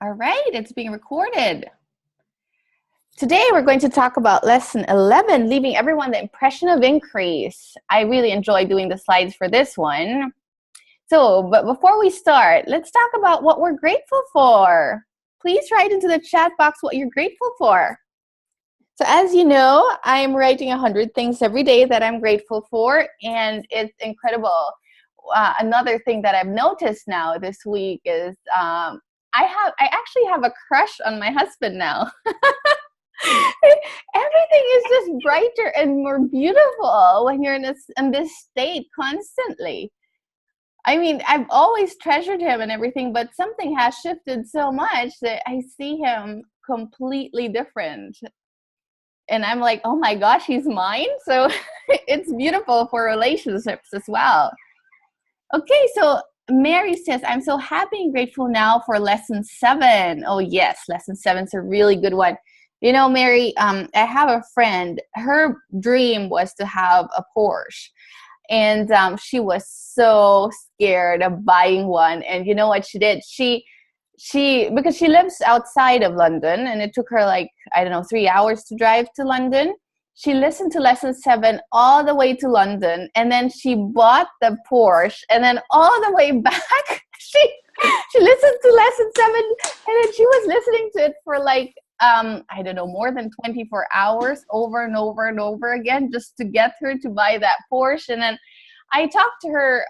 All right, it's being recorded. Today we're going to talk about lesson 11, leaving everyone the impression of increase. I really enjoy doing the slides for this one. But before we start, let's talk about what we're grateful for. Please write into the chat box what you're grateful for. So as you know, I'm writing 100 things every day that I'm grateful for, and it's incredible. Another thing that I've noticed now this week is I actually have a crush on my husband now. Everything is just brighter and more beautiful when you're in this state constantly. I mean, I've always treasured him and everything, but something has shifted so much that I see him completely different. And I'm like, oh my gosh, he's mine. So it's beautiful for relationships as well. Okay, so Mary says, I'm so happy and grateful now for lesson 7. Oh yes, lesson 7 is a really good one. You know, Mary, I have a friend, her dream was to have a Porsche. And she was so scared of buying one. And you know what she did? She because she lives outside of London, and it took her like, I don't know, 3 hours to drive to London. She listened to lesson 7 all the way to London, and then she bought the Porsche, and then all the way back, she listened to lesson 7, and then she was listening to it for like, I don't know, more than 24 hours over and over and over again just to get her to buy that Porsche. And then I talked to her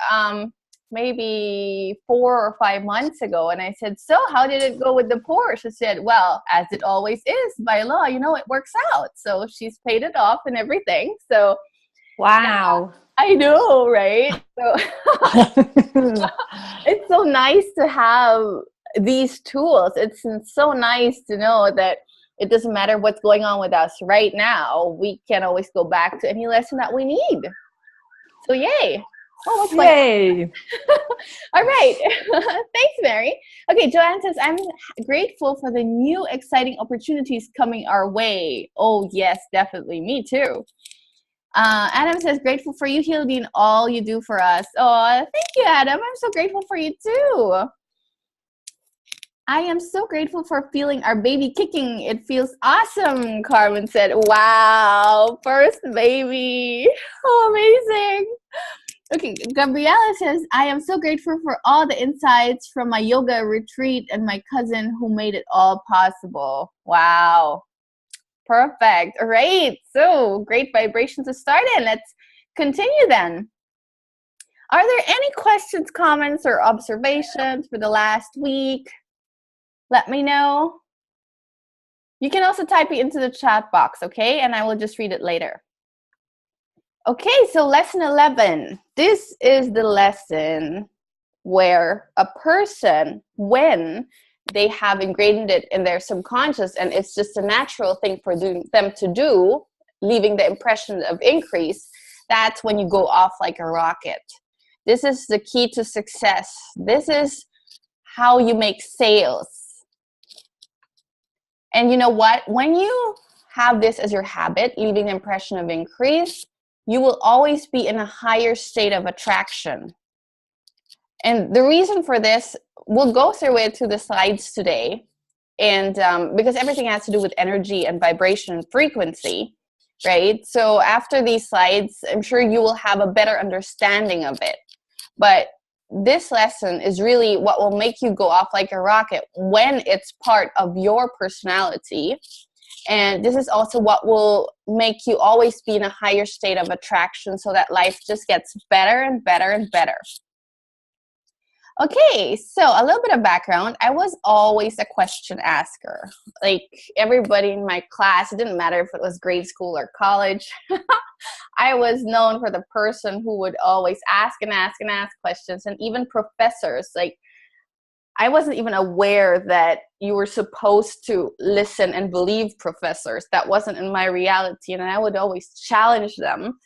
maybe 4 or 5 months ago, and I said, so how did it go with the Porsche? She said, well, as it always is by law, you know, it works out. So she's paid it off and everything. So wow. I know, right? So it's so nice to have these tools. It's so nice to know that it doesn't matter what's going on with us right now. We can always go back to any lesson that we need. So yay. Oh, what's Yay. All right. Thanks, Mary. Okay, Joanne says, I'm grateful for the new exciting opportunities coming our way. Oh, yes, definitely. Me too. Adam says, grateful for you, Hildy, and all you do for us. Oh, thank you, Adam. I'm so grateful for you too. I am so grateful for feeling our baby kicking. It feels awesome, Carmen said. Wow, first baby. Oh, amazing. Okay, Gabriella says, I am so grateful for all the insights from my yoga retreat and my cousin who made it all possible. Wow. Perfect. All right. So great vibrations to start in. Let's continue then. Are there any questions, comments, or observations for the last week? Let me know. You can also type it into the chat box, okay? And I will just read it later. Okay, so lesson 11. This is the lesson where a person, when they have ingrained it in their subconscious and it's just a natural thing for them to do, leaving the impression of increase, that's when you go off like a rocket. This is the key to success. This is how you make sales. And you know what? When you have this as your habit, leaving the impression of increase, you will always be in a higher state of attraction. And the reason for this, we'll go through it through the slides today. And because everything has to do with energy and vibration and frequency, right? So after these slides, I'm sure you will have a better understanding of it. But this lesson is really what will make you go off like a rocket when it's part of your personality. And this is also what will make you always be in a higher state of attraction so that life just gets better and better and better. Okay, so a little bit of background. I was always a question asker. Like everybody in my class, it didn't matter if it was grade school or college. I was known for the person who would always ask and ask and ask questions, and even professors. Like I wasn't even aware that you were supposed to listen and believe professors. That wasn't in my reality, and I would always challenge them.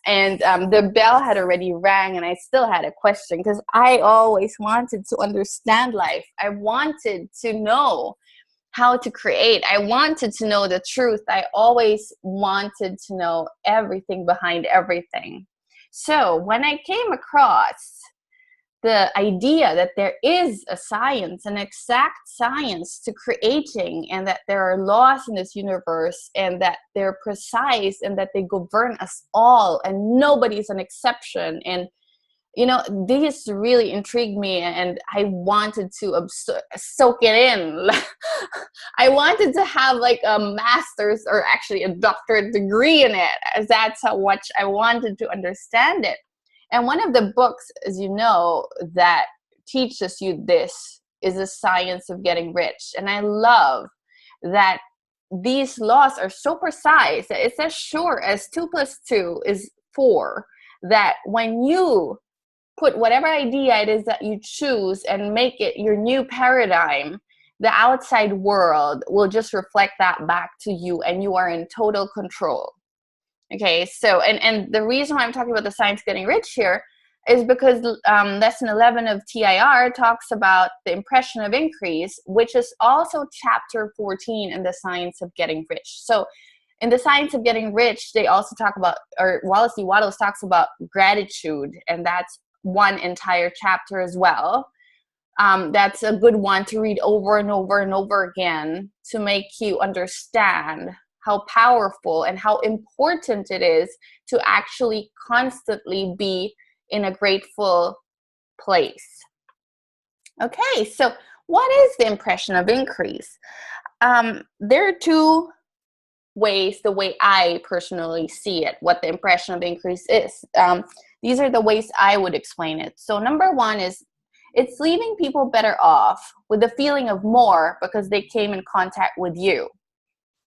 And the bell had already rang, and I still had a question because I always wanted to understand life. I wanted to know how to create. I wanted to know the truth. I always wanted to know everything behind everything. So when I came across the idea that there is a science, an exact science to creating, and that there are laws in this universe, and that they're precise, and that they govern us all, and nobody's an exception. And this really intrigued me, and I wanted to soak it in. I wanted to have like a master's, or actually a doctorate degree in it, as that's how much I wanted to understand it. And one of the books, as you know, that teaches you this is The Science of Getting Rich. And I love that these laws are so precise that it's as sure as 2 + 2 is 4, that when you put whatever idea it is that you choose and make it your new paradigm, the outside world will just reflect that back to you, and you are in total control. Okay, so, and the reason why I'm talking about The Science of Getting Rich here is because lesson 11 of TIR talks about the impression of increase, which is also chapter 14 in The Science of Getting Rich. So in The Science of Getting Rich, they also talk about, or Wallace D. Wattles talks about gratitude, and that's one entire chapter as well. That's a good one to read over and over and over again to make you understand how powerful and how important it is to actually constantly be in a grateful place. Okay, so what is the impression of increase? There are 2 ways, the way I personally see it, what the impression of increase is. These are the ways I would explain it. So number 1 is, it's leaving people better off with the feeling of more because they came in contact with you.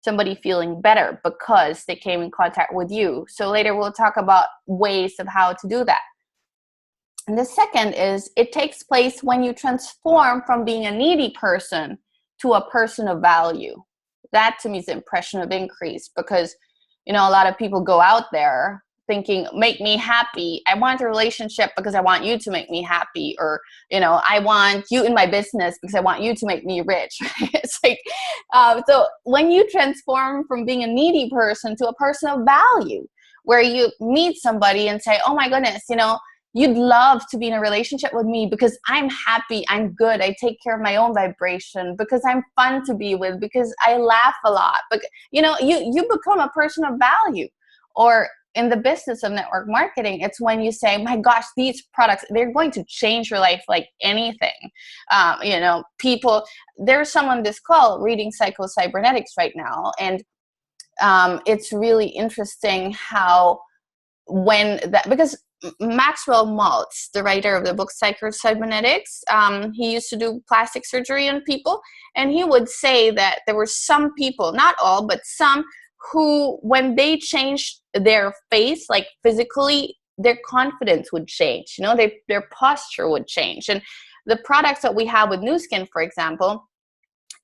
Somebody feeling better because they came in contact with you. So later we'll talk about ways of how to do that. And the second is, it takes place when you transform from being a needy person to a person of value. That to me is the impression of increase, because a lot of people go out there thinking, make me happy. I want a relationship because I want you to make me happy. Or, I want you in my business because I want you to make me rich. It's like, so when you transform from being a needy person to a person of value, where you meet somebody and say, oh my goodness, you'd love to be in a relationship with me because I'm happy, I'm good, I take care of my own vibration, because I'm fun to be with, because I laugh a lot. But you become a person of value. Or in the business of network marketing, it's when you say, my gosh, these products, they're going to change your life like anything. People, there's someone on this call reading Psycho-Cybernetics right now, and it's really interesting how because Maxwell Maltz, the writer of the book Psycho-Cybernetics, he used to do plastic surgery on people, and he would say that there were some people, not all, but some, who, when they changed their face, like physically, their confidence would change. Their posture would change. And the products that we have with Nu Skin, for example,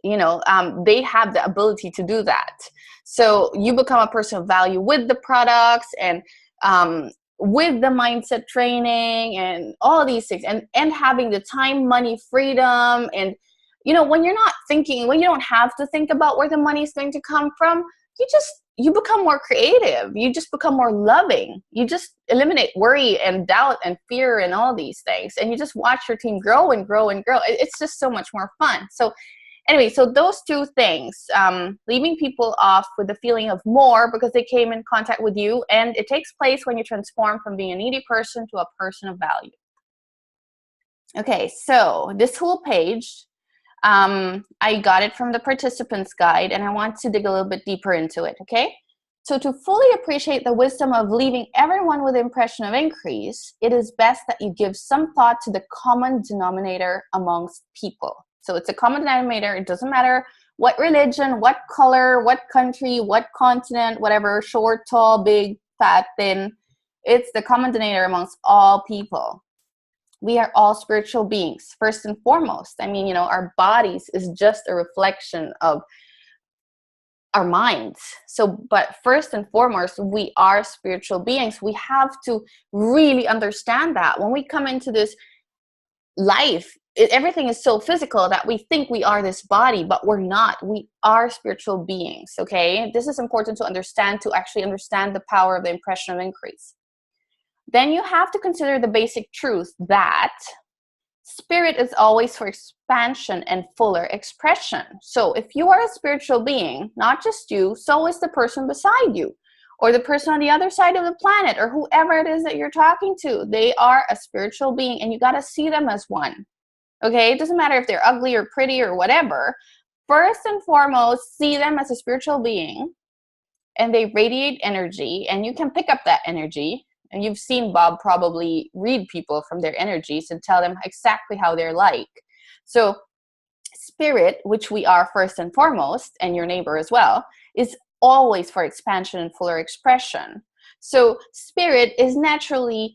they have the ability to do that. So you become a person of value with the products, and with the mindset training and all these things, and having the time, money, freedom. And when you're not thinking, when you don't have to think about where the money is going to come from, you become more creative. You just become more loving. You just eliminate worry and doubt and fear and all these things, and you just watch your team grow and grow and grow. It's just so much more fun. So anyway, so those 2 things, leaving people off with the feeling of more because they came in contact with you, and it takes place when you transform from being a needy person to a person of value. Okay, so this whole page, I got it from the participants guide, and I want to dig a little bit deeper into it, okay? So to fully appreciate the wisdom of leaving everyone with the impression of increase, it is best that you give some thought to the common denominator amongst people. So it's a common denominator. It doesn't matter what religion, what color, what country, what continent, whatever, short, tall, big, fat, thin. It's the common denominator amongst all people. We are all spiritual beings, first and foremost. Our bodies is just a reflection of our minds. So, but first and foremost, we are spiritual beings. We have to really understand that when we come into this life, everything is so physical that we think we are this body, but we're not. We are spiritual beings, okay? This is important to understand, to actually understand the power of the impression of increase. Then you have to consider the basic truth that Spirit is always for expansion and fuller expression. So if you are a spiritual being, not just you, so is the person beside you, or the person on the other side of the planet, or whoever it is that you're talking to. They are a spiritual being, and you got to see them as one. Okay? It doesn't matter if they're ugly or pretty or whatever. First and foremost, see them as a spiritual being, and they radiate energy, and you can pick up that energy. And you've seen Bob probably read people from their energies and tell them exactly how they're like. So spirit, which we are first and foremost, and your neighbor as well, is always for expansion and fuller expression. So spirit is naturally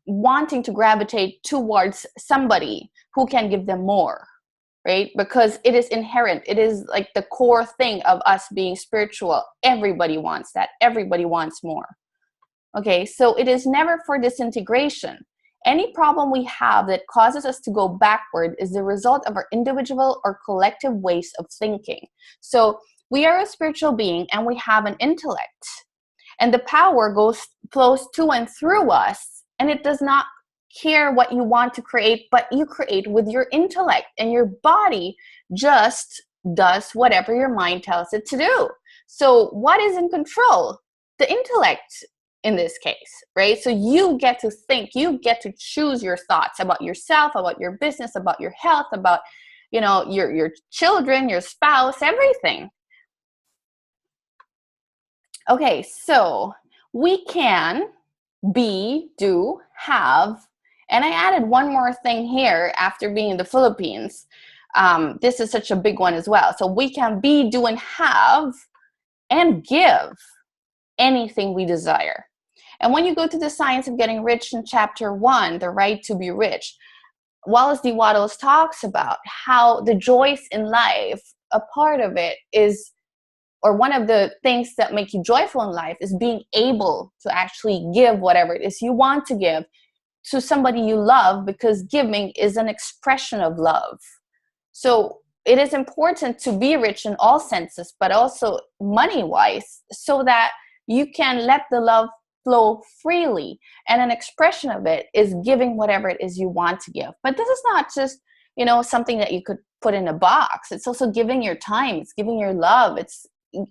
wanting to gravitate towards somebody who can give them more, right? Because it is inherent. It is like the core thing of us being spiritual. Everybody wants that. Everybody wants more. Okay, so it is never for disintegration. Any problem we have that causes us to go backward is the result of our individual or collective ways of thinking. So we are a spiritual being, and we have an intellect. And the power flows to and through us, and it does not care what you want to create, but you create with your intellect, and your body just does whatever your mind tells it to do. So what is in control? The intellect in this case, right? So you get to think, you get to choose your thoughts about yourself, about your business, about your health, about, you know, your children, your spouse, everything. Okay, so we can be, do, have, and I added one more thing here after being in the Philippines. This is such a big one as well. So we can be, do, and have, and give anything we desire. And when you go to the Science of Getting Rich in chapter 1, The Right to Be Rich, Wallace D. Wattles talks about how the joys in life, a part of it is, or one of the things that make you joyful in life is being able to actually give whatever it is you want to give to somebody you love, because giving is an expression of love. So it is important to be rich in all senses, but also money-wise, so that you can let the love flow freely. And an expression of it is giving whatever it is you want to give. But this is not just, you know, something that you could put in a box. It's also giving your time. It's giving your love. It's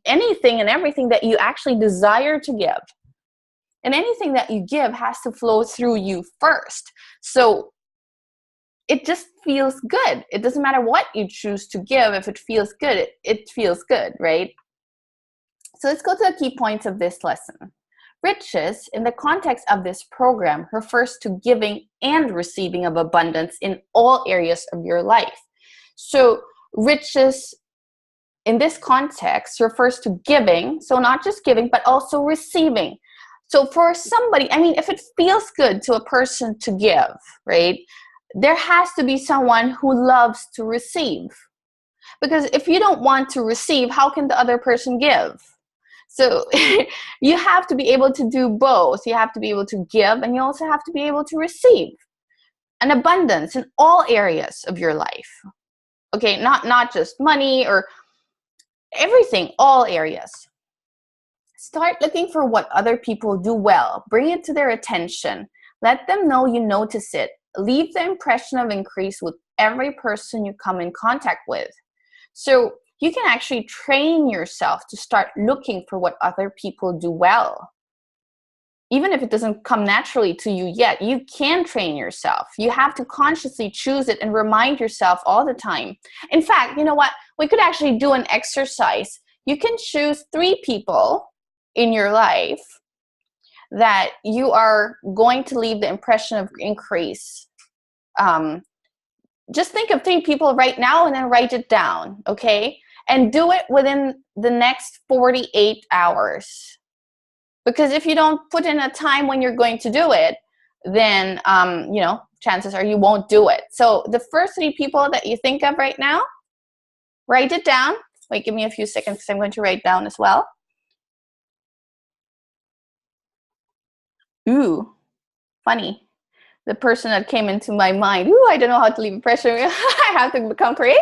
anything and everything that you actually desire to give. And anything that you give has to flow through you first. So it just feels good. It doesn't matter what you choose to give. If it feels good, it feels good, right? So let's go to the key points of this lesson. Riches, in the context of this program, refers to giving and receiving of abundance in all areas of your life. So riches in this context refers to giving, so not just giving, but also receiving. So for somebody, I mean, if it feels good to a person to give, right, there has to be someone who loves to receive. Because if you don't want to receive, how can the other person give? So you have to be able to do both. You have to be able to give, and you also have to be able to receive an abundance in all areas of your life. Okay, not just money or everything, all areas. Start looking for what other people do well. Bring it to their attention. Let them know you notice it. Leave the impression of increase with every person you come in contact with. So you can actually train yourself to start looking for what other people do well. Even if it doesn't come naturally to you yet, you can train yourself. You have to consciously choose it and remind yourself all the time. In fact, you know what? We could actually do an exercise. You can choose 3 people in your life that you are going to leave the impression of increase. Just think of 3 people right now and then write it down, okay? And do it within the next 48 hours. Because if you don't put in a time when you're going to do it, then, you know, chances are you won't do it. So the first 3 people that you think of right now, write it down. Wait, give me a few seconds because I'm going to write down as well. Ooh, funny. The person that came into my mind, I don't know how to leave impression. I have to become creative.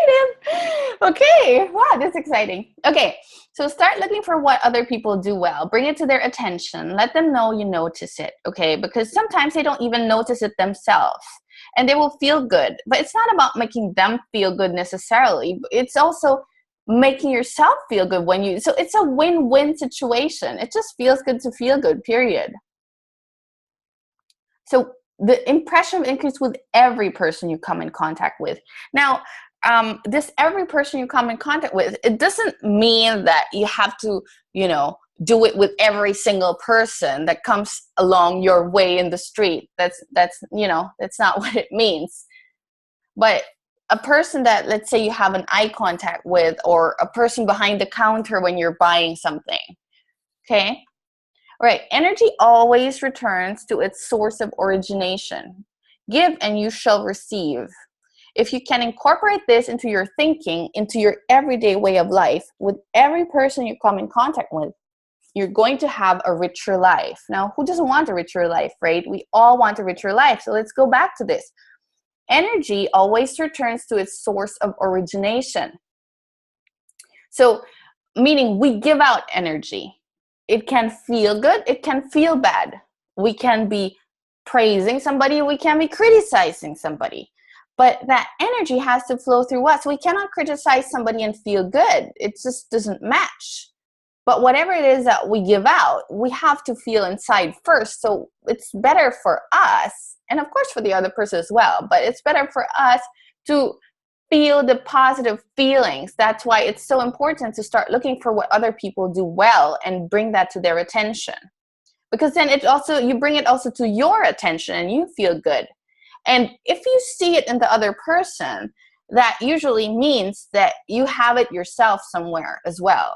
Okay, wow, that's exciting. Okay, so start looking for what other people do well. Bring it to their attention. Let them know you notice it, okay? Because sometimes they don't even notice it themselves. and they will feel good. But it's not about making them feel good necessarily. It's also making yourself feel good when you, so it's a win-win situation. It just feels good to feel good, period. So the impression increases with every person you come in contact with. Now, this every person you come in contact with, it doesn't mean that you have to, do it with every single person that comes along your way in the street. That's not what it means. But a person that, let's say, you have an eye contact with, or a person behind the counter when you're buying something, okay? Right, energy always returns to its source of origination. Give and you shall receive. If you can incorporate this into your thinking, into your everyday way of life, with every person you come in contact with, you're going to have a richer life. Now, who doesn't want a richer life, right? We all want a richer life. So let's go back to this. Energy always returns to its source of origination. So, meaning we give out energy. It can feel good, it can feel bad. We can be praising somebody, we can be criticizing somebody. But that energy has to flow through us. We cannot criticize somebody and feel good. It just doesn't match. But whatever it is that we give out, we have to feel inside first. So it's better for us, and of course for the other person as well, but it's better for us to feel the positive feelings. That's why it's so important to start looking for what other people do well and bring that to their attention. Because then you bring it also to your attention and you feel good. And if you see it in the other person, that usually means that you have it yourself somewhere as well.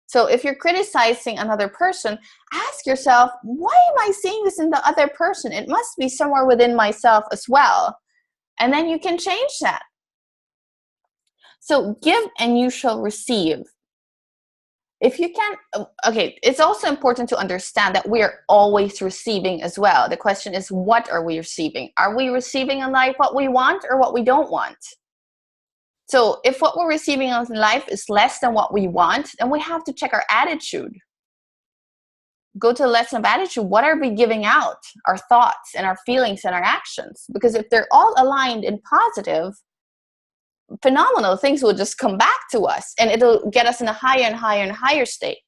So if you're criticizing another person, ask yourself, why am I seeing this in the other person? It must be somewhere within myself as well. And then you can change that. So give and you shall receive. If you can, okay, it's also important to understand that we are always receiving as well. The question is, what are we receiving? Are we receiving in life what we want or what we don't want? So if what we're receiving in life is less than what we want, then we have to check our attitude. Go to the lesson of attitude. What are we giving out? Our thoughts and our feelings and our actions. Because if they're all aligned and positive, phenomenal things will just come back to us, and it'll get us in a higher and higher and higher state.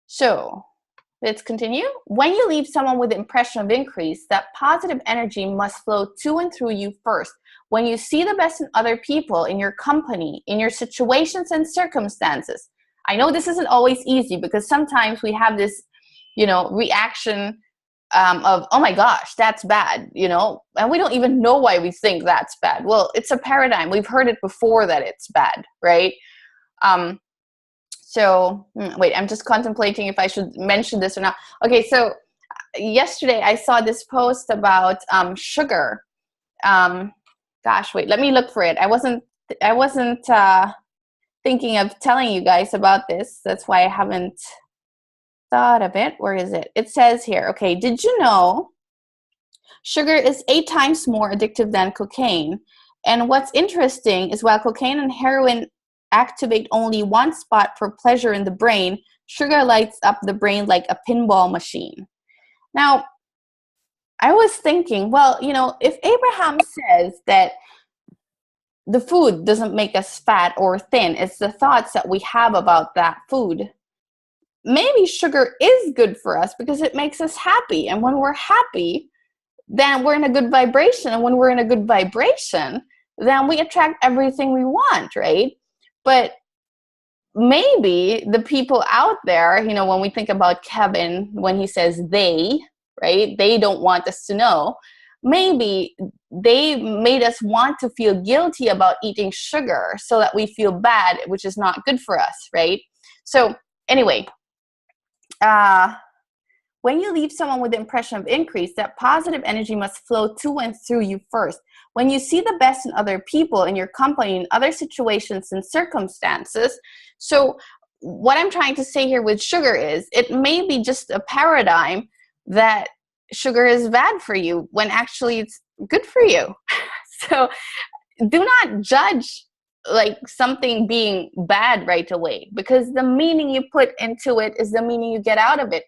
So let's continue. When you leave someone with the impression of increase, that positive energy must flow to and through you first. When you see the best in other people, in your company, in your situations and circumstances. I know this isn't always easy, because sometimes we have this, reaction of, oh my gosh, that's bad, and we don't even know why we think that's bad. Well, it's a paradigm. We've heard it before that it's bad, right? So wait, I'm just contemplating if I should mention this or not. Okay, so yesterday I saw this post about sugar. Gosh, wait, let me look for it. I wasn't thinking of telling you guys about this. That's why I haven't thought of it. Where is it? It says here, okay, did you know sugar is 8 times more addictive than cocaine? And what's interesting is, while cocaine and heroin activate only one spot for pleasure in the brain, sugar lights up the brain like a pinball machine. Now, I was thinking, well, if Abraham says that the food doesn't make us fat or thin, it's the thoughts that we have about that food, maybe sugar is good for us because it makes us happy. And when we're happy, then we're in a good vibration. And when we're in a good vibration, then we attract everything we want, right? But maybe the people out there, when we think about Kevin, when he says they, right, they don't want us to know, maybe they made us want to feel guilty about eating sugar so that we feel bad, which is not good for us, right? So anyway, when you leave someone with the impression of increase, that positive energy must flow to and through you first. When you see the best in other people, in your company, in other situations and circumstances. So what I'm trying to say here with sugar is, it may be just a paradigm that sugar is bad for you when actually it's good for you. So do not judge like something being bad right away, because the meaning you put into it is the meaning you get out of it.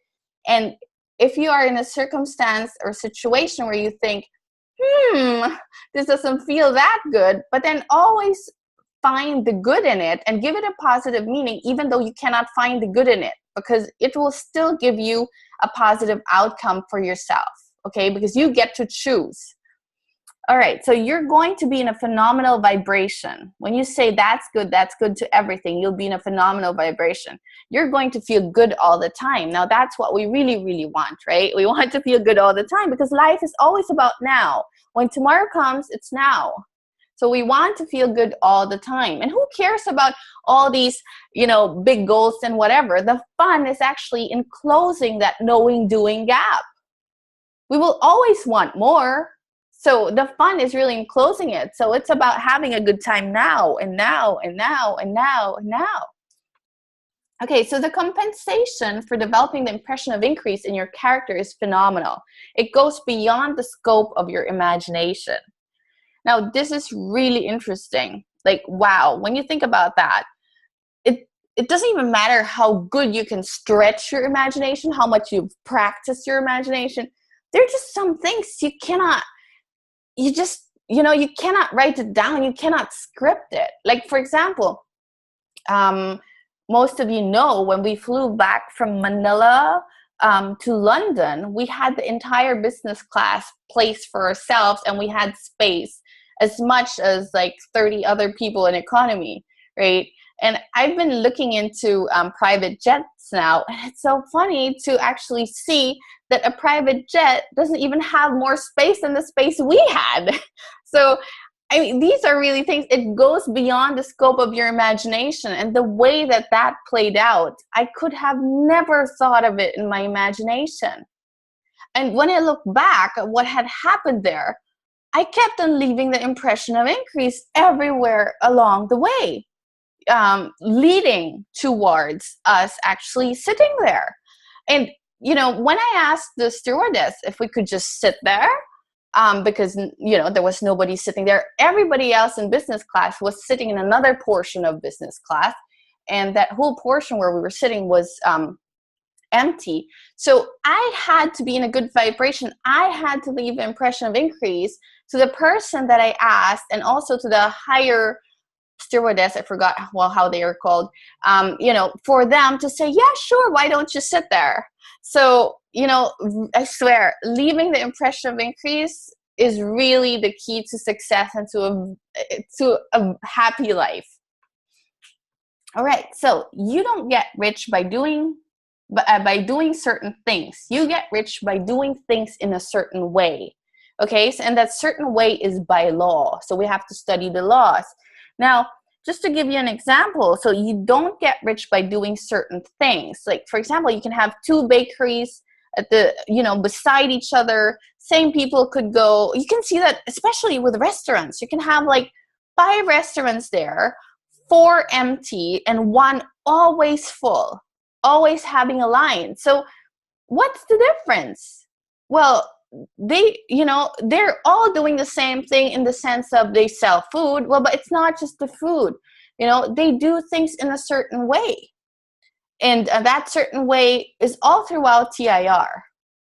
And if you are in a circumstance or situation where you think this doesn't feel that good, but then always find the good in it and give it a positive meaning, even though you cannot find the good in it, because it will still give you a positive outcome for yourself, okay? Because you get to choose. All right, so you're going to be in a phenomenal vibration. When you say that's good to everything, you'll be in a phenomenal vibration. You're going to feel good all the time. Now, that's what we really, really want, right? We want to feel good all the time because life is always about now. When tomorrow comes, it's now. So we want to feel good all the time. And who cares about all these, big goals and whatever? The fun is actually in closing that knowing doing gap. We will always want more. So the fun is really in closing it. So it's about having a good time now and now and now and now and now. Okay, so the compensation for developing the impression of increase in your character is phenomenal. It goes beyond the scope of your imagination. Now, this is really interesting. Like, wow, when you think about that, it doesn't even matter how good you can stretch your imagination, how much you've practiced your imagination. There are just some things you cannot write it down. You cannot script it. Like, for example, most of you know when we flew back from Manila to London, we had the entire business class place for ourselves, and we had space as much as like 30 other people in economy, right? And I've been looking into private jets now, and it's so funny to actually see that a private jet doesn't even have more space than the space we had. So, I mean, these are really things, it goes beyond the scope of your imagination. And the way that played out, I could have never thought of it in my imagination. And when I look back at what had happened there, I kept on leaving the impression of increase everywhere along the way, leading towards us actually sitting there. And, when I asked the stewardess if we could just sit there, because, there was nobody sitting there, everybody else in business class was sitting in another portion of business class. And that whole portion where we were sitting was empty. So I had to be in a good vibration. I had to leave an impression of increase to the person that I asked, and also to the higher stewardess, I forgot how they are called, for them to say, yeah, sure, why don't you sit there? So, I swear, leaving the impression of increase is really the key to success and to a happy life. All right, so you don't get rich by doing certain things. You get rich by doing things in a certain way. Okay, and that certain way is by law. So we have to study the laws. Now, just to give you an example, so you don't get rich by doing certain things. Like, for example, you can have two bakeries at beside each other. Same people could go. You can see that, especially with restaurants. You can have like 5 restaurants there, 4 empty, and 1 always full, always having a line. So what's the difference? Well, they're all doing the same thing in the sense of they sell food. Well, but it's not just the food. They do things in a certain way. And that certain way is all throughout TIR.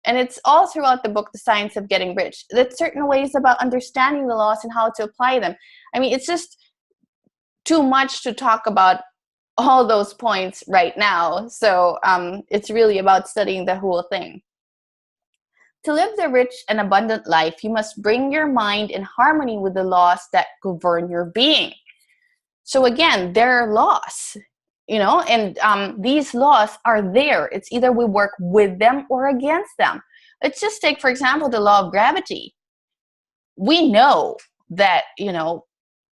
And it's all throughout the book, The Science of Getting Rich. That certain way is about understanding the laws and how to apply them. I mean, it's just too much to talk about all those points right now. So it's really about studying the whole thing. To live the rich and abundant life, you must bring your mind in harmony with the laws that govern your being. So again, there are laws, and these laws are there. It's either we work with them or against them. Let's just take, for example, the law of gravity. We know that,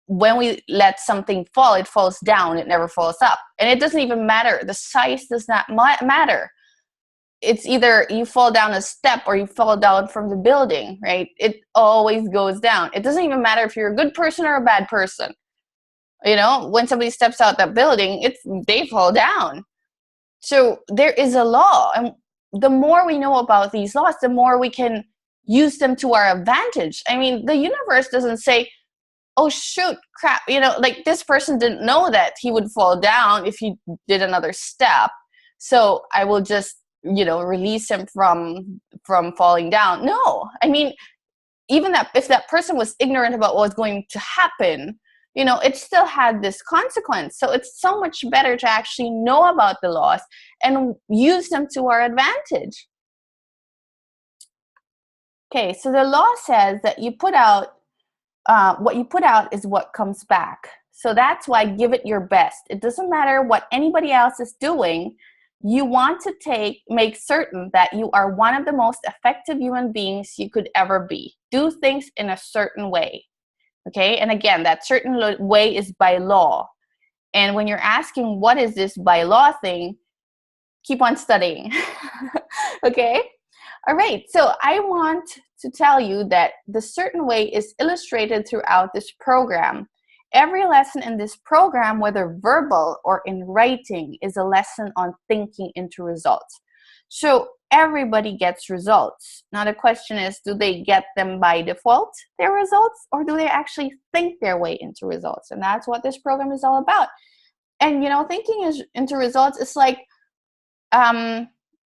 when we let something fall, it falls down, it never falls up. And it doesn't even matter. The size does not matter. It's either you fall down a step or you fall down from the building, right? It always goes down. It doesn't even matter if you're a good person or a bad person. When somebody steps out that building, they fall down. So there is a law. And the more we know about these laws, the more we can use them to our advantage. I mean, the universe doesn't say, oh, shoot, crap. Like this person didn't know that he would fall down if he did another step. So I will just release him from falling down. No, I mean, even that if that person was ignorant about what was going to happen, you know, it still had this consequence. So it's so much better to actually know about the laws and use them to our advantage. Okay, so the law says that you put out, what you put out is what comes back. So that's why give it your best. It doesn't matter what anybody else is doing. You want to make certain that you are one of the most effective human beings you could ever be. Do things in a certain way. Okay, and again, that certain way is by law. And when you're asking what is this by law thing, keep on studying. Okay, all right, so I want to tell you that the certain way is illustrated throughout this program. Every lesson in this program, whether verbal or in writing, is a lesson on thinking into results. So everybody gets results. Now the question is, do they get them by default, their results, or do they actually think their way into results? And that's what this program is all about. And you know, thinking into results is like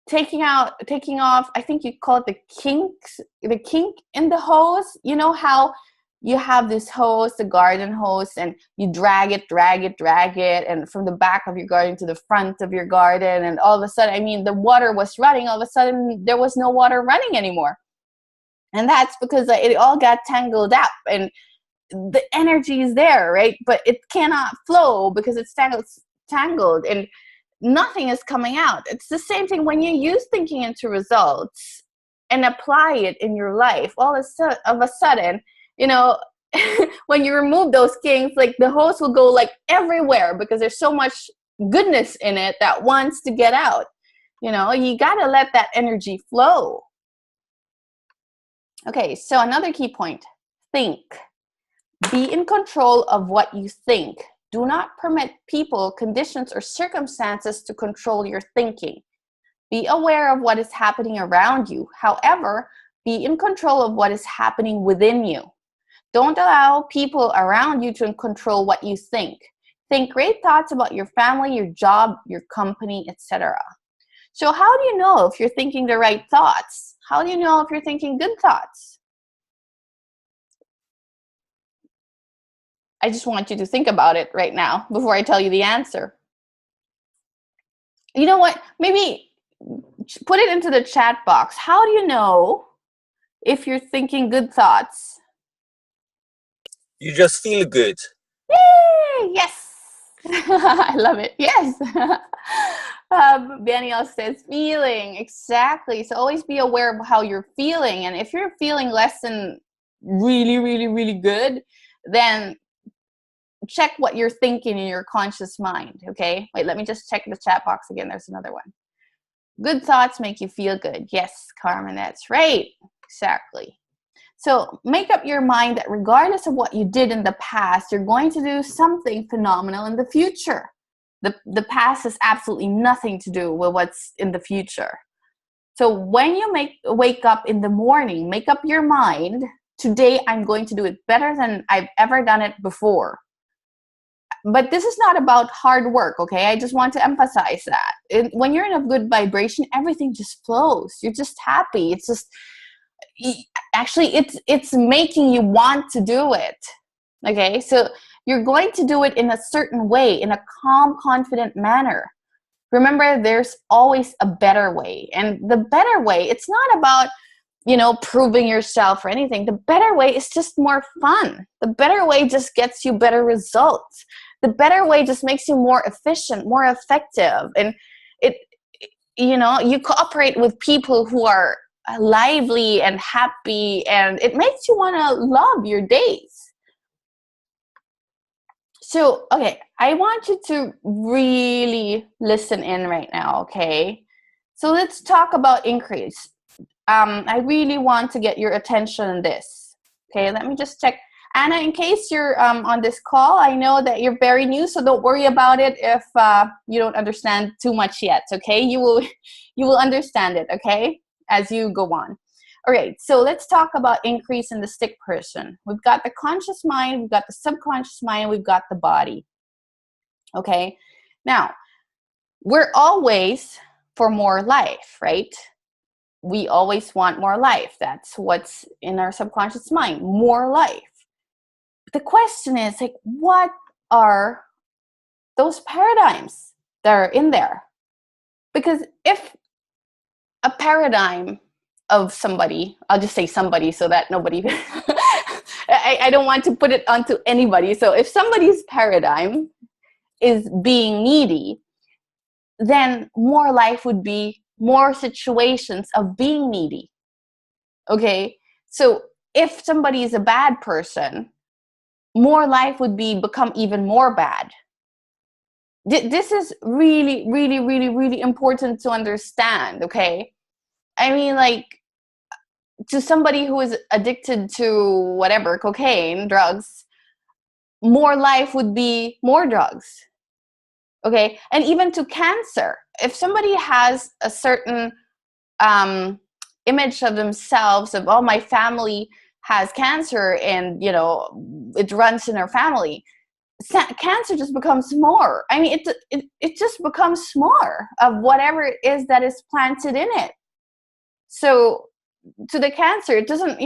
taking off, I think you call it the kink in the hose. You know how you have this hose, the garden hose, and you drag it, and from the back of your garden to the front of your garden, and all of a sudden, I mean, the water was running, all of a sudden there was no water running anymore. And that's because it all got tangled up, and the energy is there, right? But it cannot flow because it's tangled, and nothing is coming out. It's the same thing when you use thinking into results and apply it in your life. All of a sudden, you know, when you remove those kinks, like the hose will go like everywhere because there's so much goodness in it that wants to get out. You know, you got to let that energy flow. Okay, so another key point, think. Be in control of what you think. Do not permit people, conditions, or circumstances to control your thinking. Be aware of what is happening around you. However, be in control of what is happening within you. Don't allow people around you to control what you think. Think great thoughts about your family, your job, your company, etc. So how do you know if you're thinking the right thoughts? How do you know if you're thinking good thoughts? I just want you to think about it right now before I tell you the answer. You know what? Maybe put it into the chat box. How do you know if you're thinking good thoughts? You just feel good. Yay! Yes! I love it. Yes! Danielle says, feeling. Exactly. So always be aware of how you're feeling. And if you're feeling less than really, really, really good, then check what you're thinking in your conscious mind. Okay? Wait, let me just check the chat box again. There's another one. Good thoughts make you feel good. Yes, Carmen, that's right. Exactly. So make up your mind that regardless of what you did in the past, you're going to do something phenomenal in the future. The past has absolutely nothing to do with what's in the future. So when you wake up in the morning, make up your mind, today I'm going to do it better than I've ever done it before. But this is not about hard work, okay? I just want to emphasize that. When you're in a good vibration, everything just flows. You're just happy. It's just, actually, it's making you want to do it, okay? So you're going to do it in a certain way, in a calm, confident manner. Remember, there's always a better way. And the better way, it's not about, you know, proving yourself or anything. The better way is just more fun. The better way just gets you better results. The better way just makes you more efficient, more effective. And you know, you cooperate with people who are lively and happy, and it makes you want to love your days. So, okay, I want you to really listen in right now, okay? So let's talk about increase. I really want to get your attention on this. Okay, let me just check. Anna, in case you're on this call, I know that you're very new, so don't worry about it if you don't understand too much yet, okay? You will understand it, okay, as you go on. All right, so let's talk about increase in the stick person. We've got the conscious mind, we've got the subconscious mind, we've got the body, okay? Now, we're always for more life, right? we always want more life. That's what's in our subconscious mind, more life. The question is, like, what are those paradigms that are in there? Because if a paradigm of somebody, I'll just say somebody so that nobody, I don't want to put it onto anybody. So if somebody's paradigm is being needy, then more life would be more situations of being needy. Okay, so if somebody is a bad person, more life would be become even more bad. This is really, really, really, really important to understand. Okay, I mean, like, to somebody who is addicted to whatever, cocaine, drugs, more life would be more drugs. Okay, and even to cancer, if somebody has a certain image of themselves of, oh, my family has cancer and it runs in our family, cancer just becomes more. I mean, it just becomes more of whatever it is that is planted in it. So to the cancer, it doesn't,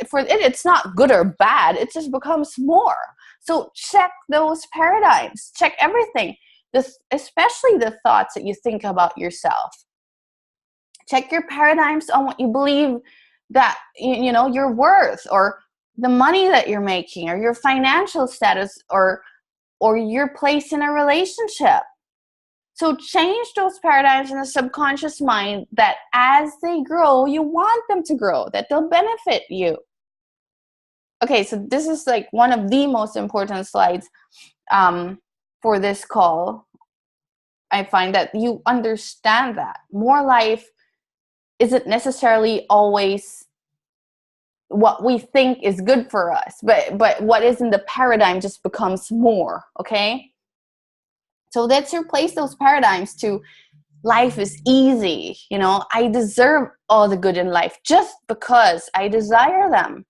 for it, it's not good or bad. It just becomes more. So check those paradigms, check everything, especially the thoughts that you think about yourself. Check your paradigms on what you believe that, you're worth, or the money that you're making, or your financial status, or your place in a relationship. So change those paradigms in the subconscious mind that as they grow, you want them to grow, that they'll benefit you. Okay, so this is like one of the most important slides for this call. I find that you understand that more life isn't necessarily always what we think is good for us, but what is in the paradigm just becomes more. Okay, so let's replace those paradigms to life is easy. I deserve all the good in life just because I desire them.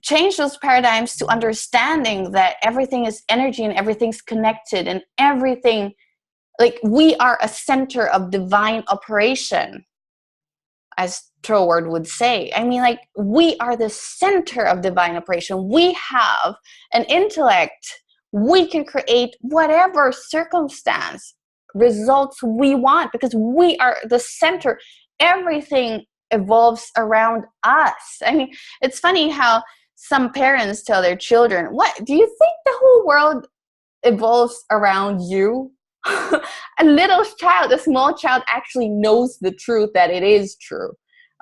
Change those paradigms to understanding that everything is energy and everything's connected, and everything, like, we are a center of divine operation, as Troward would say. I mean, like, we are the center of divine operation. We have an intellect. We can create whatever circumstance results we want because we are the center. Everything evolves around us. I mean, it's funny how some parents tell their children, what, do you think the whole world evolves around you? A small child actually knows the truth, that it is true,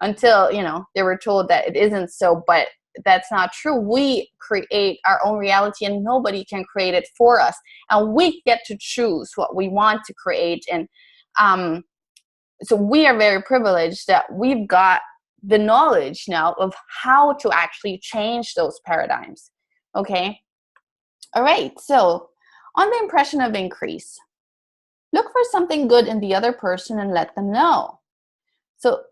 until they were told that it isn't so. But that's not true. We create our own reality, and nobody can create it for us, and we get to choose what we want to create. And so we are very privileged that we've got the knowledge now of how to actually change those paradigms. Okay, all right, so on the impression of increase, look for something good in the other person and let them know. So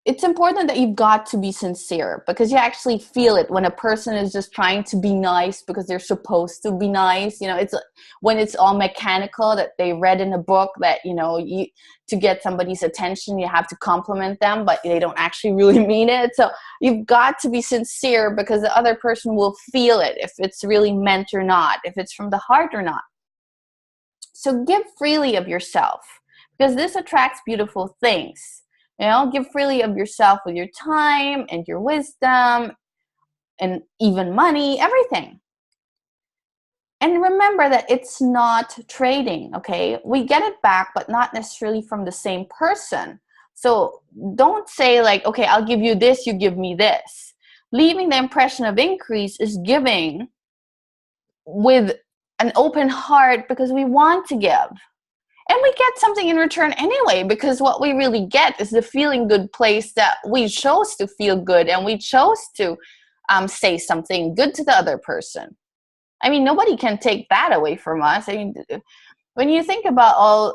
it's important that you've got to be sincere, because you actually feel it when a person is just trying to be nice because they're supposed to be nice. It's when it's all mechanical, that they read in a book that, to get somebody's attention, you have to compliment them, but they don't actually really mean it. So you've got to be sincere, because the other person will feel it, if it's really meant or not, if it's from the heart or not. So give freely of yourself, because this attracts beautiful things. Give freely of yourself with your time and your wisdom and even money, everything. And remember that it's not trading, okay? We get it back, but not necessarily from the same person. So don't say like, okay, I'll give you this, you give me this. Leaving the impression of increase is giving with an open heart, because we want to give. And we get something in return anyway, because what we really get is the feeling good place that we chose to feel good, and we chose to say something good to the other person. I mean, nobody can take that away from us. I mean, when you think about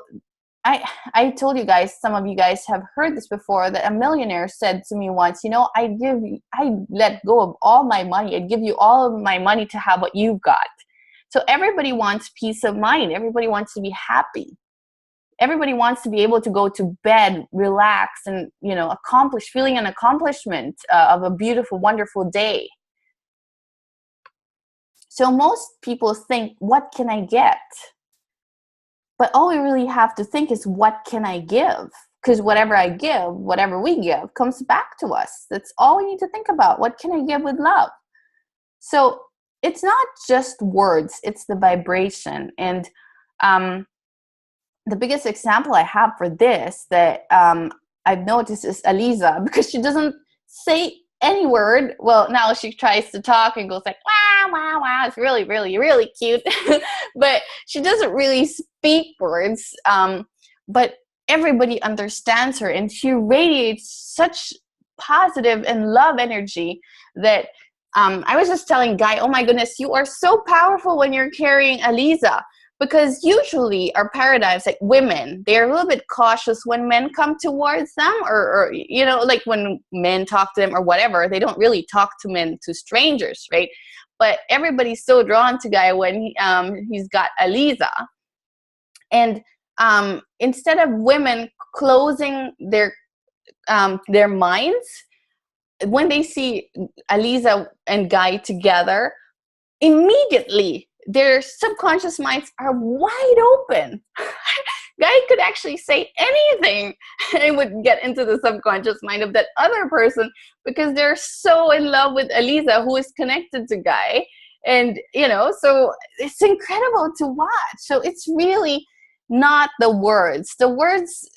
I told you guys, some of you guys have heard this before, that a millionaire said to me once, I let go of all my money. I'd give you all of my money to have what you've got. So everybody wants peace of mind. Everybody wants to be happy. Everybody wants to be able to go to bed, relax, and, feeling an accomplishment of a beautiful, wonderful day. So most people think, what can I get? But all we really have to think is, what can I give? Because whatever I give, whatever we give, comes back to us. That's all we need to think about. What can I give with love? So it's not just words, it's the vibration. And the biggest example I have for this that I've noticed is Aliza, because she doesn't say any word. Well, now she tries to talk and goes like, wow, wow, wow. It's really, really, really cute. But she doesn't really speak words. But everybody understands her, and she radiates such positive and love energy that I was just telling Guy, oh my goodness, you are so powerful when you're carrying Aliza. Because usually our paradigms, like women, they're a little bit cautious when men come towards them, or like when men talk to them or whatever, they don't really talk to strangers, right? But everybody's so drawn to Guy when he's got Aliza. And instead of women closing their minds, when they see Aliza and Guy together, immediately their subconscious minds are wide open. Guy could actually say anything and it would get into the subconscious mind of that other person, because they're so in love with Aliza, who is connected to Guy. And, so it's incredible to watch. So it's really not the words. The words,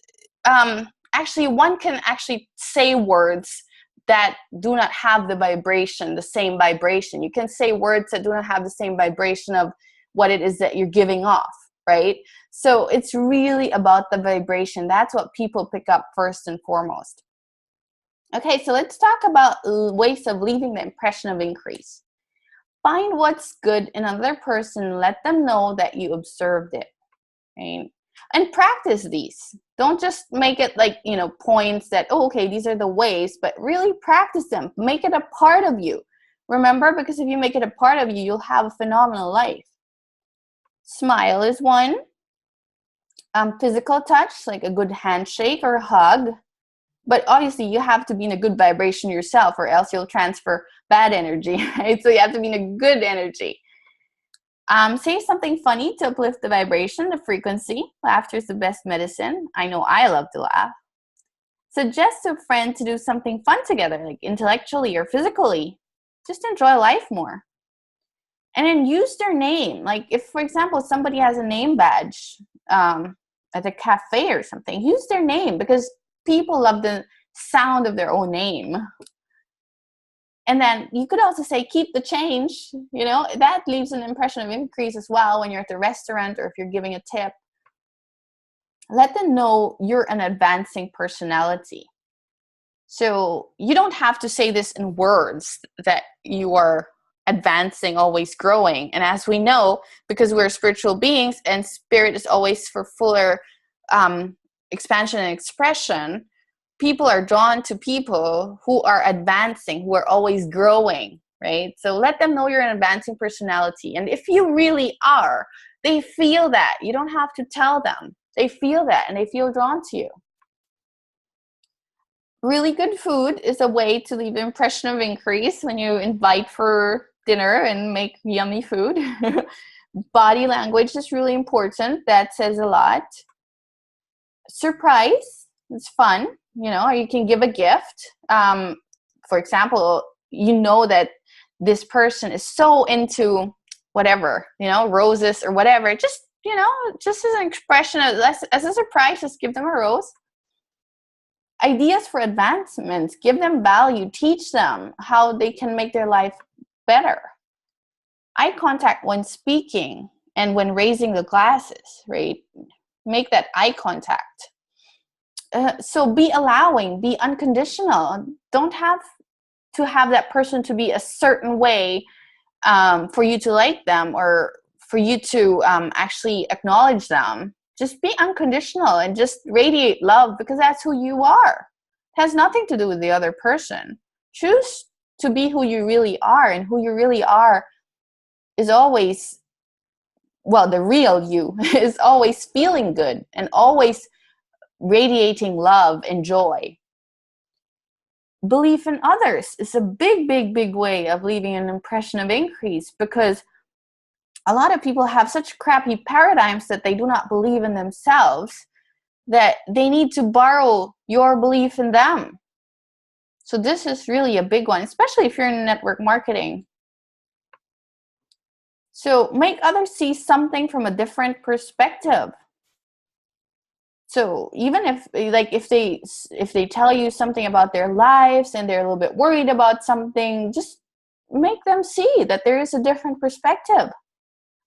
actually, one can actually say words that do not have the same vibration. You can say words that do not have the same vibration of what it is that you're giving off, right? So it's really about the vibration. That's what people pick up first and foremost. Okay, so let's talk about ways of leaving the impression of increase. Find what's good in another person. Let them know that you observed it, right? And practice these. Don't just make it like, points that, oh, okay, these are the ways, but really practice them. Make it a part of you. Remember, because if you make it a part of you, you'll have a phenomenal life. Smile is one. Physical touch, like a good handshake or a hug. But obviously, you have to be in a good vibration yourself, or else you'll transfer bad energy, right? So you have to be in a good energy. Say something funny to uplift the vibration, the frequency. Laughter is the best medicine. I know I love to laugh. Suggest to a friend to do something fun together, like intellectually or physically. Just enjoy life more. And then use their name. Like if, for example, somebody has a name badge at a cafe or something, use their name, because people love the sound of their own name. And then you could also say, keep the change. That leaves an impression of increase as well when you're at the restaurant or if you're giving a tip. Let them know you're an advancing personality. So you don't have to say this in words that you are advancing, always growing. And as we know, because we're spiritual beings and spirit is always for fuller expansion and expression, people are drawn to people who are advancing, who are always growing, right? So let them know you're an advancing personality. And if you really are, they feel that. You don't have to tell them. They feel that and they feel drawn to you. Really good food is a way to leave an impression of increase when you invite for dinner and make yummy food. Body language is really important. That says a lot. Surprise is fun. Or you can give a gift. For example, that this person is so into whatever, roses or whatever. Just as an expression of, as a surprise, just give them a rose. Ideas for advancements, give them value, teach them how they can make their life better. Eye contact when speaking and when raising the glasses, right? Make that eye contact. So be allowing, be unconditional. Don't have to have that person to be a certain way for you to like them or for you to actually acknowledge them. Just be unconditional and just radiate love, because that's who you are. It has nothing to do with the other person. Choose to be who you really are, and who you really are is always well, the real you is always feeling good and always radiating love and joy. Belief in others is a big, big, big way of leaving an impression of increase, because a lot of people have such crappy paradigms that they do not believe in themselves, that they need to borrow your belief in them. So this is really a big one, especially if you're in network marketing. So make others see something from a different perspective. So even if they tell you something about their lives and they're a little bit worried about something, just make them see that there is a different perspective.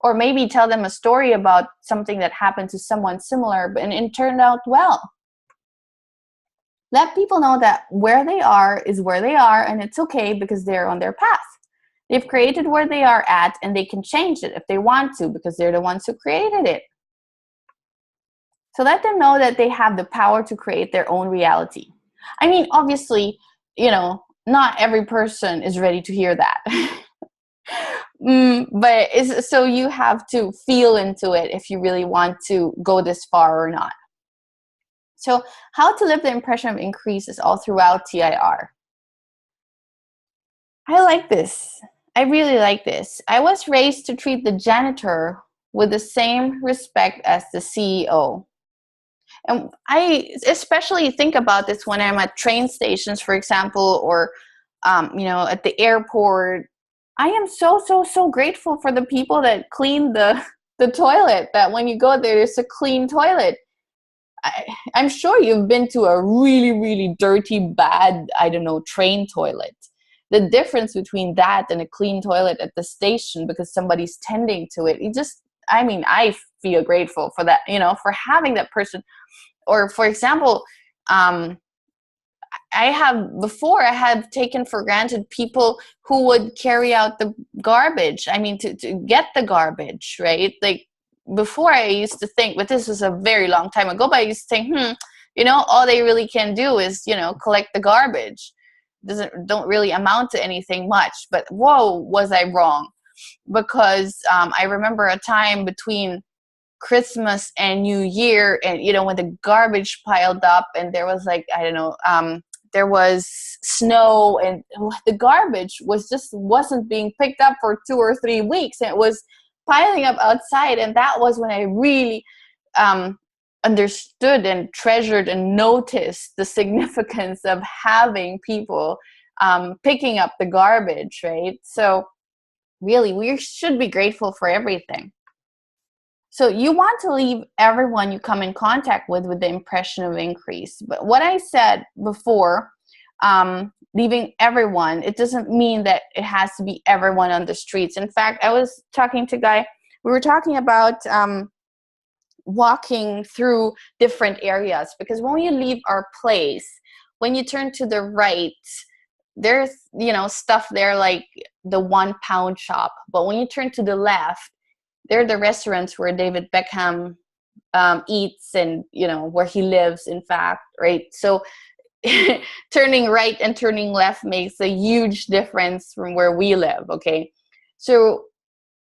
Or maybe tell them a story about something that happened to someone similar and it turned out well. Let people know that where they are is where they are, and it's okay because they're on their path. They've created where they are at, and they can change it if they want to, because they're the ones who created it. So let them know that they have the power to create their own reality. I mean, obviously, not every person is ready to hear that. So you have to feel into it if you really want to go this far or not. So how to live the impression of increase is all throughout TIR. I like this. I really like this. I was raised to treat the janitor with the same respect as the CEO. And I especially think about this when I'm at train stations, for example, or at the airport. I am so grateful for the people that clean the toilet, that when you go there, there's a clean toilet. I'm sure you've been to a really, really dirty, bad, train toilet. The difference between that and a clean toilet at the station because somebody's tending to it, I feel grateful for that, for having that person. Or, for example, I have taken for granted people who would carry out the garbage. To get the garbage, right? Like, before I used to think, but this was a very long time ago, but I used to think, all they really can do is, collect the garbage. Don't really amount to anything much. But whoa, was I wrong? Because I remember a time between Christmas and New Year, and when the garbage piled up, and there was there was snow, and the garbage wasn't being picked up for 2 or 3 weeks, and it was piling up outside. And that was when I really understood and treasured and noticed the significance of having people picking up the garbage, right? So really, we should be grateful for everything. So you want to leave everyone you come in contact with the impression of increase. But what I said before, leaving everyone, it doesn't mean that it has to be everyone on the streets. In fact, I was talking to a guy, we were talking about walking through different areas, because when you leave our place, when you turn to the right, there's stuff there like the 1 pound shop. But when you turn to the left, they're the restaurants where David Beckham eats, and where he lives, in fact, right? So turning right and turning left makes a huge difference from where we live. Okay, so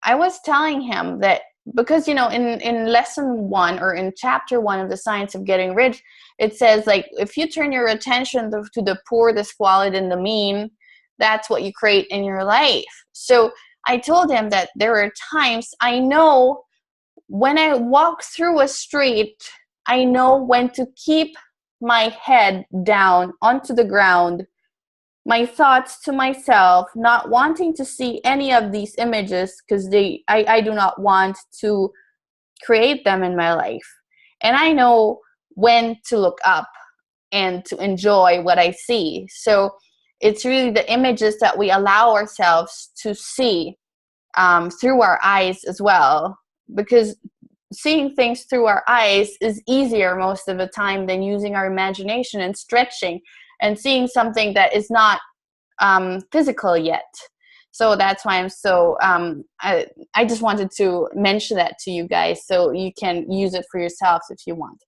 I was telling him that, because in lesson 1, or in chapter 1 of The Science of Getting Rich, it says, like, if you turn your attention to the poor, the squalid, and the mean, that's what you create in your life. So I told him that there are times I know when I walk through a street, I know when to keep my head down onto the ground, my thoughts to myself, not wanting to see any of these images, because I do not want to create them in my life. And I know when to look up and to enjoy what I see. So it's really the images that we allow ourselves to see through our eyes as well, because seeing things through our eyes is easier most of the time than using our imagination and stretching and seeing something that is not physical yet. So that's why I'm so I just wanted to mention that to you guys, so you can use it for yourselves if you want.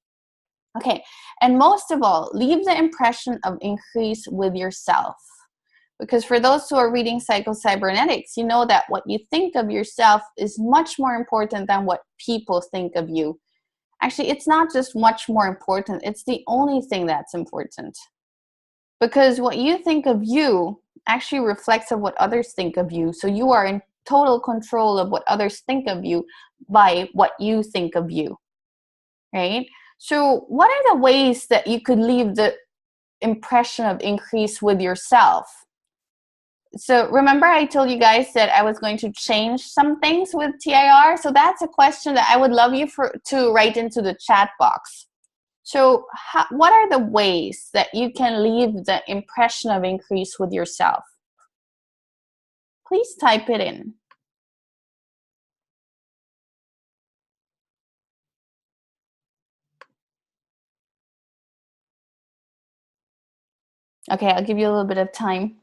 Okay, and most of all, leave the impression of increase with yourself. Because for those who are reading psycho-cybernetics, you know that what you think of yourself is much more important than what people think of you. Actually, it's not just much more important. It's the only thing that's important. Because what you think of you actually reflects of what others think of you. So you are in total control of what others think of you by what you think of you, right? So what are the ways that you could leave the impression of increase with yourself? So remember I told you guys that I was going to change some things with TIR? So that's a question that I would love you to write into the chat box. So what are the ways that you can leave the impression of increase with yourself? Please type it in. Okay, I'll give you a little bit of time.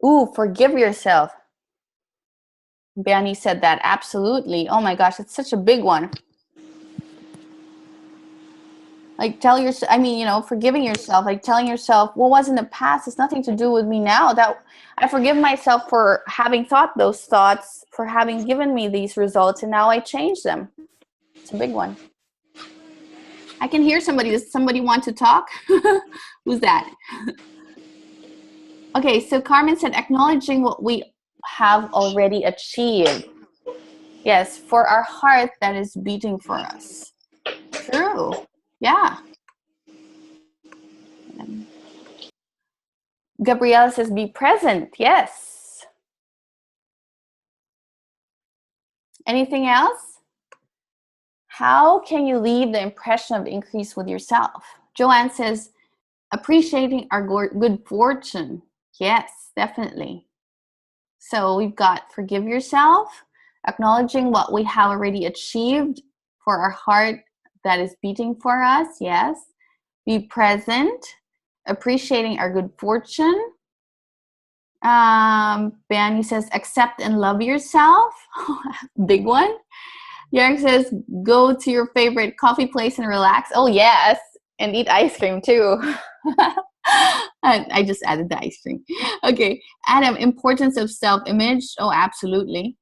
Ooh, forgive yourself. Banny said that, absolutely. Oh my gosh, it's such a big one. Like tell yourself, I mean, you know, forgiving yourself, like telling yourself, what was in the past has nothing to do with me now. That I forgive myself for having thought those thoughts, for having given me these results, and now I change them. It's a big one. I can hear somebody. Does somebody want to talk? Who's that? Okay, so Carmen said, acknowledging what we have already achieved. Yes, for our heart that is beating for us. True. Yeah. Gabriella says, be present. Yes. Anything else? How can you leave the impression of increase with yourself? Joanne says, appreciating our good fortune. Yes, definitely. So we've got forgive yourself, acknowledging what we have already achieved for our heart that is beating for us. Yes. Be present, appreciating our good fortune. Banny says, accept and love yourself. Big one. Yark says, go to your favorite coffee place and relax. Oh, yes. And eat ice cream, too. I just added the ice cream. Okay. Adam, importance of self-image. Oh, absolutely.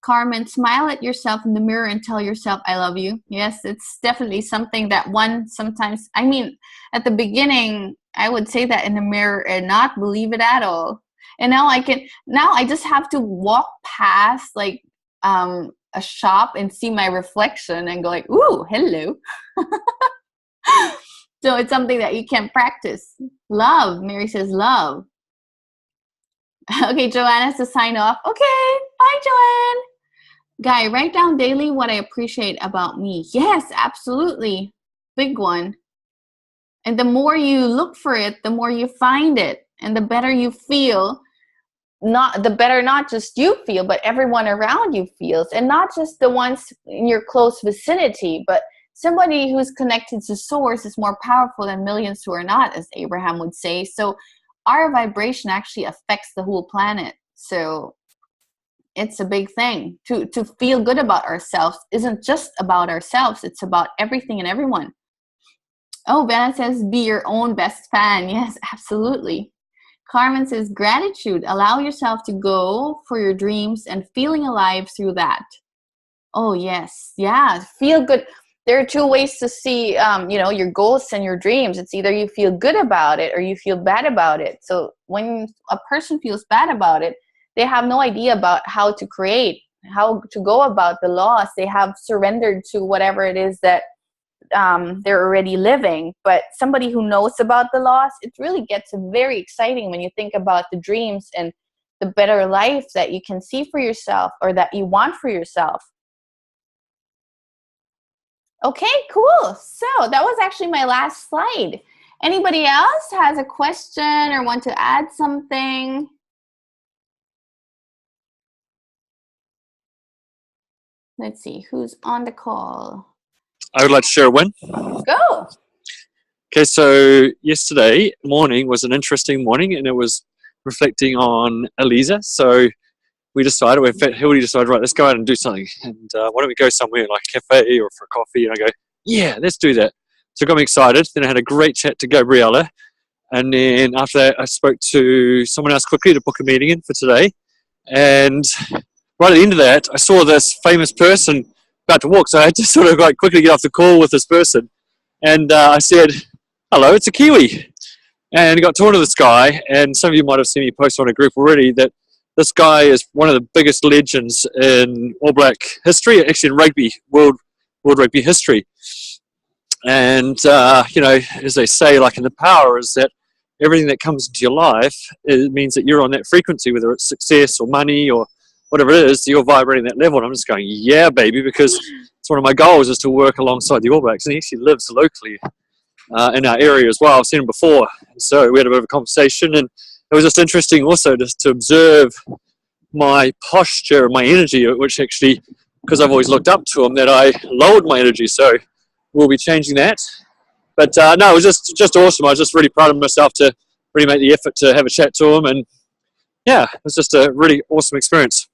Carmen, smile at yourself in the mirror and tell yourself, I love you. Yes, it's definitely something that one sometimes, I mean, at the beginning, I would say that in the mirror and not believe it at all. And now I just have to walk past like a shop and see my reflection and go like, ooh, hello. So it's something that you can practice. Love, Mary says love. Okay, Joanne has to sign off. Okay, bye, Joanne. Guy, write down daily what I appreciate about me. Yes, absolutely. Big one. And the more you look for it, the more you find it. And the better you feel, the better not just you feel, but everyone around you feels. And not just the ones in your close vicinity, but somebody who's connected to source is more powerful than millions who are not, as Abraham would say. So our vibration actually affects the whole planet. So it's a big thing. To feel good about ourselves isn't just about ourselves. It's about everything and everyone. Oh, Vanna says, be your own best fan. Yes, absolutely. Carmen says, gratitude. Allow yourself to go for your dreams and feeling alive through that. Oh, yes. Yeah, feel good. There are two ways to see, your goals and your dreams. It's either you feel good about it or you feel bad about it. So when a person feels bad about it, they have no idea about how to create, how to go about the loss. They have surrendered to whatever it is that they're already living. But somebody who knows about the loss, it really gets very exciting when you think about the dreams and the better life that you can see for yourself or that you want for yourself. Okay, cool. So that was actually my last slide. Anybody else has a question or want to add something? Let's see, who's on the call? I would like to share a win. Go. Okay, so yesterday morning was an interesting morning, and it was reflecting on Eliza. So we decided, in fact, Hildy decided, right, let's go out and do something. And why don't we go somewhere like a cafe or for coffee? And I go, yeah, let's do that. So it got me excited. Then I had a great chat to Gabriella. And then after that, I spoke to someone else quickly to book a meeting in for today. And right at the end of that, I saw this famous person about to walk. So I had to sort of like quickly get off the call with this person. And I said, hello, it's a Kiwi. And I got talking to this guy. And some of you might have seen me post on a group already that this guy is one of the biggest legends in All Black history, actually in rugby, world rugby history. And, as they say, like in the power is that everything that comes into your life, it means that you're on that frequency, whether it's success or money or whatever it is, you're vibrating that level. And I'm just going, yeah, baby, because it's one of my goals is to work alongside the All Blacks. And he actually lives locally in our area as well. I've seen him before. And so we had a bit of a conversation, and it was just interesting also just to observe my posture, my energy, which actually, because I've always looked up to him, that I lowered my energy. So we'll be changing that. But no, it was just awesome. I was just really proud of myself to really make the effort to have a chat to him. And yeah, it was just a really awesome experience.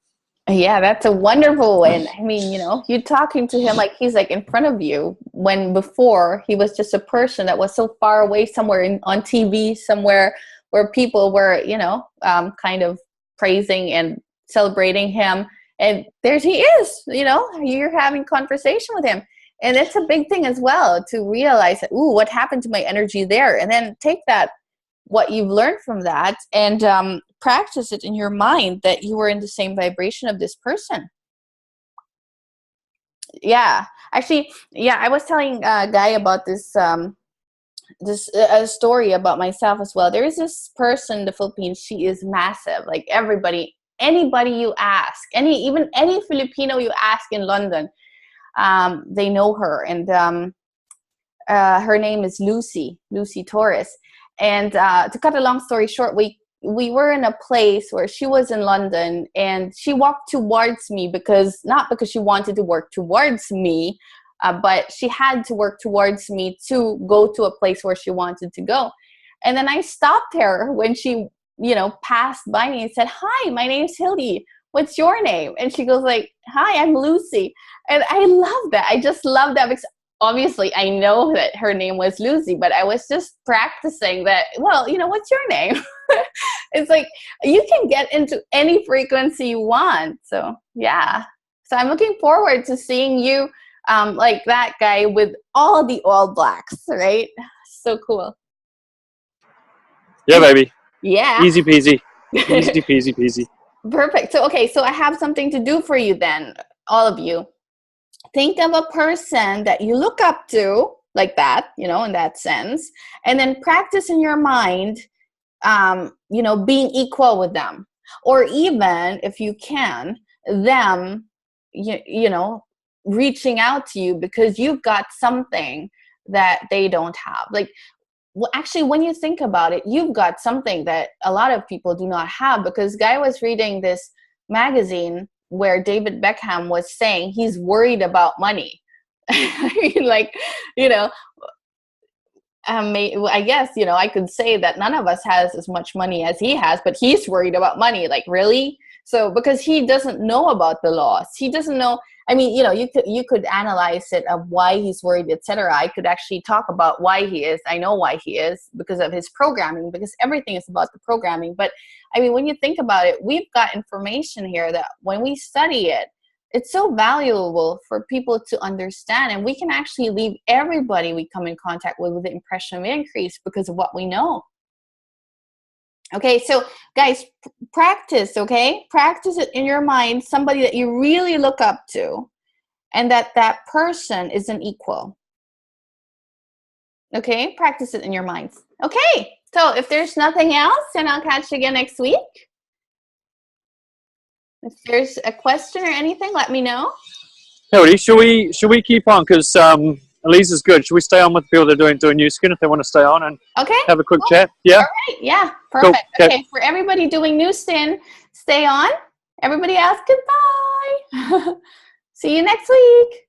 Yeah, that's a wonderful one. I mean, you're talking to him like he's like in front of you, when before he was just a person that was so far away somewhere on TV, somewhere where people were, kind of praising and celebrating him. And there he is, you're having conversation with him. And it's a big thing as well to realize that, ooh, what happened to my energy there? And then take that, what you've learned from that, and practice it in your mind that you were in the same vibration of this person. Yeah, actually, I was telling a guy about this a story about myself as well. There is this person in the Philippines. She is massive. Like anybody you ask, even any Filipino you ask in London, they know her. And her name is Lucy Torres. And to cut a long story short, we were in a place where she was in London, and she walked towards me not because she wanted to work towards me, but she had to work towards me to go to a place where she wanted to go. And then I stopped her when she, passed by me and said, "Hi, my name's Hildy. What's your name?" And she goes like, "Hi, I'm Lucy." And I love that. I just love that, because obviously I know that her name was Lucy, but I was just practicing that. Well, what's your name? It's like you can get into any frequency you want. So yeah. So I'm looking forward to seeing you like that guy with all the All Blacks, right? So cool. Yeah, baby. Yeah. Easy peasy. Easy peasy peasy. Perfect. So, okay. So I have something to do for you then, all of you. Think of a person that you look up to like that, in that sense, and then practice in your mind, being equal with them, or even if you can, them, reaching out to you because you've got something that they don't have. Like, well, actually, when you think about it, you've got something that a lot of people do not have, because Guy was reading this magazine where David Beckham was saying he's worried about money. Like, I guess, I could say that none of us has as much money as he has, but he's worried about money. Like, really? So, because he doesn't know about the laws. He doesn't know. I mean, you could analyze it of why he's worried, etc. I could actually talk about why he is. I know why he is, because of his programming, because everything is about the programming. But I mean, when you think about it, we've got information here that when we study it, it's so valuable for people to understand, and we can actually leave everybody we come in contact with the impression of increase because of what we know. Okay, so guys, practice, okay? Practice it in your mind, somebody that you really look up to, and that person is an equal. Okay, practice it in your minds. Okay, so if there's nothing else, then I'll catch you again next week. If there's a question or anything, let me know. Hildy, should we keep on? Because Elise is good. Should we stay on with people that are doing new skin if they want to stay on and have a quick chat? Yeah. All right. Yeah. Perfect. Cool. Okay. For everybody doing new skin, stay on. Everybody else, goodbye. See you next week.